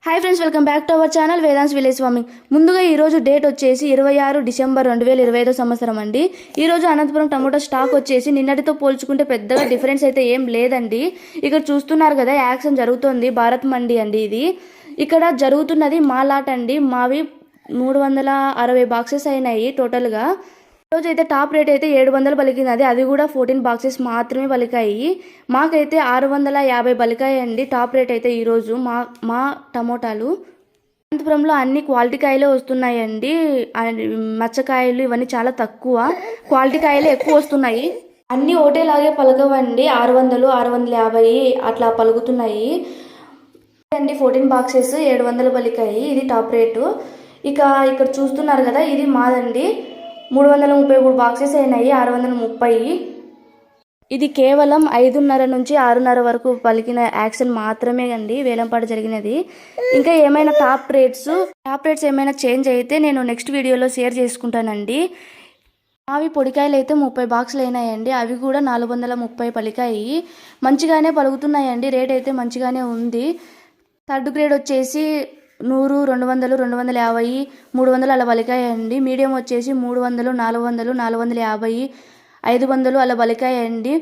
Hi friends, welcome back to our channel Vedant village farming. ముందుగా ఈరోజు date వచ్చేసి 26 December 2025 సంవత్సరం అండి. ఈరోజు అనంతపురం టమోటా స్టాక్ వచ్చేసి నిన్నటితో పోల్చుకుంటే పెద్దగా డిఫరెన్స్ అయితే ఏం లేదండి. ఇక్కడ చూస్తున్నారు కదా, యాక్షన్ జరుగుతుంది. భారత్ మండి అండి ఇది. ఇక్కడ జరుగుతున్నది మా లాట్ అండి. మావి 360 బాక్సెస్ అయినాయి టోటల్గా. ఈరోజు అయితే టాప్ రేట్ అయితే 700 పలికినది. అది కూడా 14 బాక్సెస్ మాత్రమే పలికాయి. మాకైతే 650 పలికాయండి టాప్ రేట్ అయితే ఈరోజు మా టమోటాలు. అనంతపురంలో అన్ని క్వాలిటీ కాయలే వస్తున్నాయండి. మచ్చకాయలు ఇవన్నీ చాలా తక్కువ, క్వాలిటీ కాయలే ఎక్కువ వస్తున్నాయి. అన్నీ ఒకటేలాగే పలకవండి. 600 650 అట్లా పలుకుతున్నాయి అండి. 14 బాక్సెస్ 700 పలికాయి. ఇది టాప్ రేటు. ఇక ఇక్కడ చూస్తున్నారు కదా, ఇది మాదండి. 333 బాక్సెస్ అయినాయి, 630. ఇది కేవలం 5:30 నుంచి 6:30 వరకు పలికిన యాక్షన్ మాత్రమే అండి, వేలంపాట జరిగినది. ఇంకా ఏమైనా టాప్ రేట్స్ ఏమైనా చేంజ్ అయితే నేను నెక్స్ట్ వీడియోలో షేర్ చేసుకుంటానండి. అవి పొడికాయలు అయితే 30 బాక్సులు అయినాయండి. అవి కూడా 430 పలికాయి. మంచిగానే పలుకుతున్నాయండి. రేట్ అయితే మంచిగానే ఉంది. థర్డ్ గ్రేడ్ వచ్చేసి 100, 200, 250, 300 అలా పలికాయండి. మీడియం వచ్చేసి 300, 400, 450, 500 అలా పలికాయండి.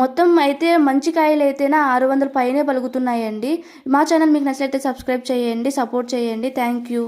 మొత్తం అయితే మంచి కాయలు అయితేనా 600 పైనే పలుకుతున్నాయండి. మా ఛానల్ మీకు నచ్చినట్లయితే సబ్స్క్రైబ్ చేయండి, సపోర్ట్ చేయండి. Thank you.